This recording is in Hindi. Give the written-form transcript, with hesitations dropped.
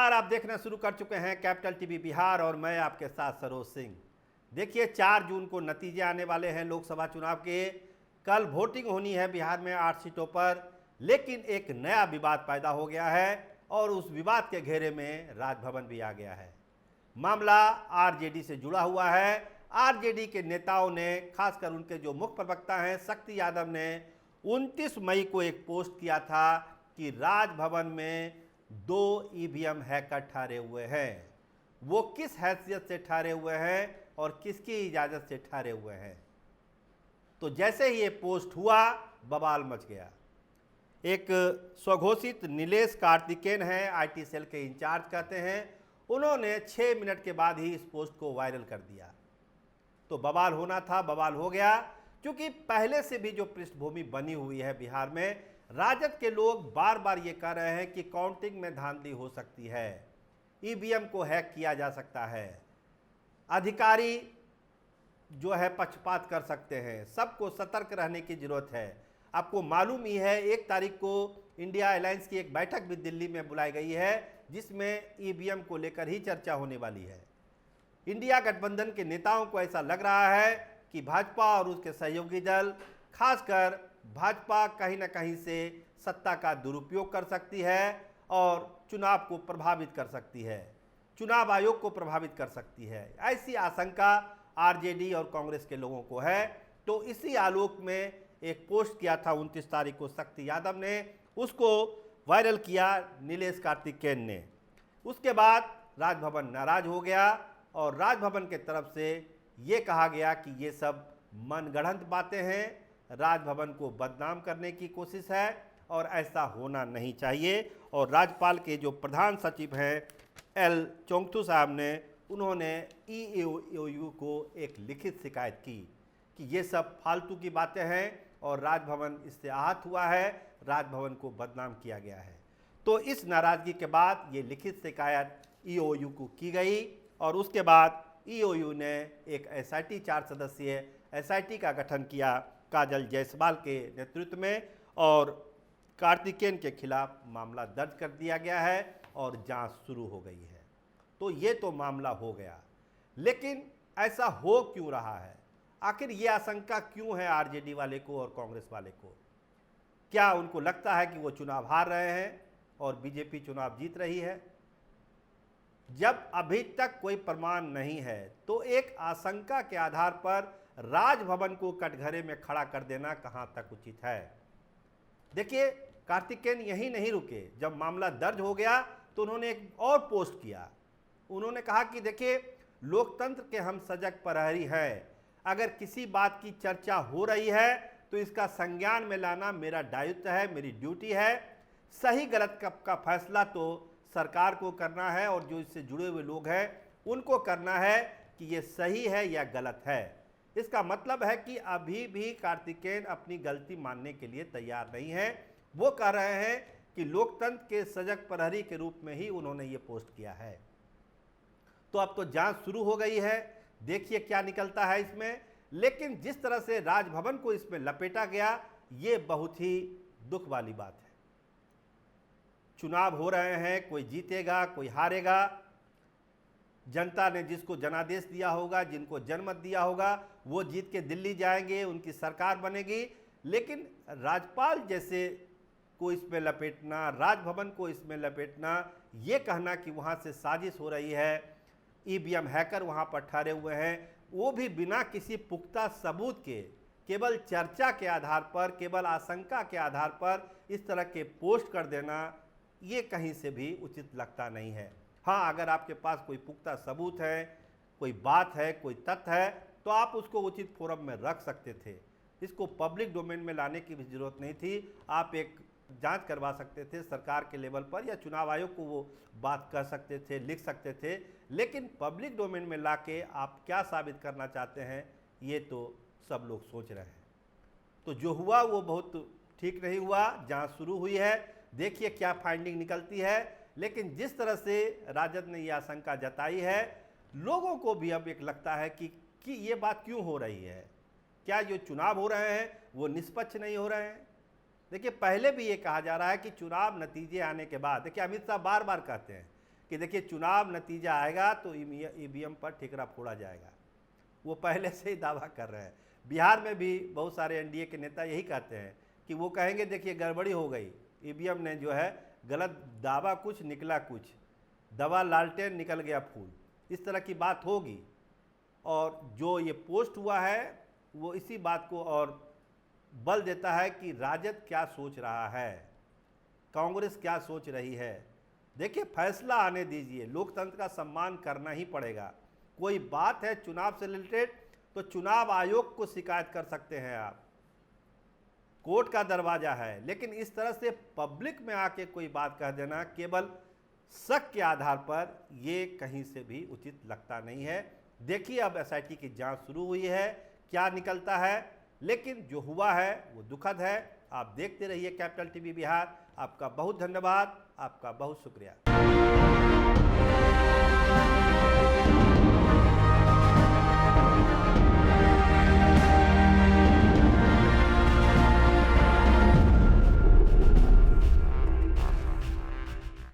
नमस्कार, आप देखना शुरू कर चुके हैं कैपिटल टीवी बिहार और मैं आपके साथ सरोज सिंह। देखिए 4 जून को नतीजे आने वाले हैं लोकसभा चुनाव के। कल वोटिंग होनी है बिहार में 8 सीटों पर, लेकिन एक नया विवाद पैदा हो गया है और उस विवाद के घेरे में राजभवन भी आ गया है। मामला आरजेडी से जुड़ा हुआ है। आरजेडी के नेताओं ने, खासकर उनके जो मुख्य प्रवक्ता हैं शक्ति यादव ने 29 मई को एक पोस्ट किया था कि राजभवन में 2 ईवीएम हैकर ठहरे हुए हैं। वो किस हैसियत से ठहरे हुए हैं और किसकी इजाज़त से ठहरे हुए हैं। तो जैसे ही ये पोस्ट हुआ बवाल मच गया। एक स्वघोषित नीलेश कार्तिकेयन है, आईटी सेल के इंचार्ज कहते हैं, उन्होंने 6 मिनट के बाद ही इस पोस्ट को वायरल कर दिया। तो बवाल होना था, बवाल हो गया, क्योंकि पहले से भी जो पृष्ठभूमि बनी हुई है बिहार में, राजद के लोग बार बार ये कह रहे हैं कि काउंटिंग में धांधली हो सकती है, ईवीएम को हैक किया जा सकता है, अधिकारी जो है पक्षपात कर सकते हैं, सबको सतर्क रहने की जरूरत है। आपको मालूम ही है 1 तारीख को इंडिया अलायंस की एक बैठक भी दिल्ली में बुलाई गई है, जिसमें ईवीएम को लेकर ही चर्चा होने वाली है। इंडिया गठबंधन के नेताओं को ऐसा लग रहा है कि भाजपा और उसके सहयोगी दल, खासकर भाजपा कहीं ना कहीं से सत्ता का दुरुपयोग कर सकती है और चुनाव को प्रभावित कर सकती है, चुनाव आयोग को प्रभावित कर सकती है। ऐसी आशंका आरजेडी और कांग्रेस के लोगों को है। तो इसी आलोक में एक पोस्ट किया था 29 तारीख को शक्ति यादव ने, उसको वायरल किया नीलेश कार्तिकेयन ने। उसके बाद राजभवन नाराज हो गया और राजभवन के तरफ से ये कहा गया कि ये सब मनगढ़ंत बातें हैं, राजभवन को बदनाम करने की कोशिश है और ऐसा होना नहीं चाहिए। और राज्यपाल के जो प्रधान सचिव हैं एल चोंगथू साहब ने, उन्होंने ईओयू को एक लिखित शिकायत की कि ये सब फालतू की बातें हैं और राजभवन इससे आहत हुआ है, राजभवन को बदनाम किया गया है। तो इस नाराज़गी के बाद ये लिखित शिकायत ईओयू को की गई और उसके बाद ईओयू ने एक एसआईटी 4 सदस्यीय एसआईटी का गठन किया काजल जायसवाल के नेतृत्व में, और कार्तिकेयन के खिलाफ मामला दर्ज कर दिया गया है और जांच शुरू हो गई है। तो ये तो मामला हो गया, लेकिन ऐसा हो क्यों रहा है? आखिर ये आशंका क्यों है आरजेडी वाले को और कांग्रेस वाले को? क्या उनको लगता है कि वो चुनाव हार रहे हैं और बीजेपी चुनाव जीत रही है? जब अभी तक कोई प्रमाण नहीं है तो एक आशंका के आधार पर राजभवन को कटघरे में खड़ा कर देना कहां तक उचित है? देखिए कार्तिकेयन यही नहीं रुके। जब मामला दर्ज हो गया तो उन्होंने एक और पोस्ट किया। उन्होंने कहा कि देखिए, लोकतंत्र के हम सजग प्रहरी हैं, अगर किसी बात की चर्चा हो रही है तो इसका संज्ञान में लाना मेरा दायित्व है, मेरी ड्यूटी है। सही गलत का फैसला तो सरकार को करना है और जो इससे जुड़े हुए लोग हैं उनको करना है कि ये सही है या गलत है। इसका मतलब है कि अभी भी कार्तिकेयन अपनी गलती मानने के लिए तैयार नहीं है। वो कह रहे हैं कि लोकतंत्र के सजग प्रहरी के रूप में ही उन्होंने ये पोस्ट किया है। तो अब तो जांच शुरू हो गई है, देखिए क्या निकलता है इसमें। लेकिन जिस तरह से राजभवन को इसमें लपेटा गया, ये बहुत ही दुख वाली बात है। चुनाव हो रहे हैं, कोई जीतेगा कोई हारेगा, जनता ने जिसको जनादेश दिया होगा, जिनको जनमत दिया होगा, वो जीत के दिल्ली जाएंगे, उनकी सरकार बनेगी। लेकिन राज्यपाल जैसे को इसमें लपेटना, राजभवन को इसमें लपेटना, ये कहना कि वहाँ से साजिश हो रही है, ईवीएम हैकर वहाँ पर ठहरे हुए हैं, वो भी बिना किसी पुख्ता सबूत के, केवल चर्चा के आधार पर, केवल आशंका के आधार पर इस तरह के पोस्ट कर देना, ये कहीं से भी उचित लगता नहीं है। हाँ, अगर आपके पास कोई पुख्ता सबूत है, कोई बात है, कोई तथ्य है, तो आप उसको उचित फोरम में रख सकते थे। इसको पब्लिक डोमेन में लाने की भी जरूरत नहीं थी। आप एक जांच करवा सकते थे सरकार के लेवल पर, या चुनाव आयोग को वो बात कह सकते थे, लिख सकते थे। लेकिन पब्लिक डोमेन में लाके आप क्या साबित करना चाहते हैं, ये तो सब लोग सोच रहे हैं। तो जो हुआ वो बहुत ठीक नहीं हुआ। जांच शुरू हुई है, देखिए क्या फाइंडिंग निकलती है। लेकिन जिस तरह से राजद ने ये आशंका जताई है, लोगों को भी अब एक लगता है कि ये बात क्यों हो रही है। क्या जो चुनाव हो रहे हैं वो निष्पक्ष नहीं हो रहे हैं? देखिए, पहले भी ये कहा जा रहा है कि चुनाव नतीजे आने के बाद, देखिए अमित शाह बार बार कहते हैं कि देखिए चुनाव नतीजा आएगा तो ईवीएम पर ठिकरा फोड़ा जाएगा। वो पहले से ही दावा कर रहे हैं। बिहार में भी बहुत सारे एनडीए के नेता यही कहते हैं कि वो कहेंगे देखिए गड़बड़ी हो गई, ईवीएम ने जो है गलत दावा कुछ निकला कुछ, दवा लालटेन निकल गया फूल, इस तरह की बात होगी। और जो ये पोस्ट हुआ है वो इसी बात को और बल देता है कि राजद क्या सोच रहा है, कांग्रेस क्या सोच रही है। देखिए फैसला आने दीजिए, लोकतंत्र का सम्मान करना ही पड़ेगा। कोई बात है चुनाव से रिलेटेड तो चुनाव आयोग को शिकायत कर सकते हैं आप, कोर्ट का दरवाजा है। लेकिन इस तरह से पब्लिक में आके कोई बात कह देना केवल शक के आधार पर, ये कहीं से भी उचित लगता नहीं है। देखिए अब एसआईटी की जांच शुरू हुई है, क्या निकलता है, लेकिन जो हुआ है वो दुखद है। आप देखते रहिए कैपिटल टीवी बिहार। आपका बहुत धन्यवाद, आपका बहुत शुक्रिया।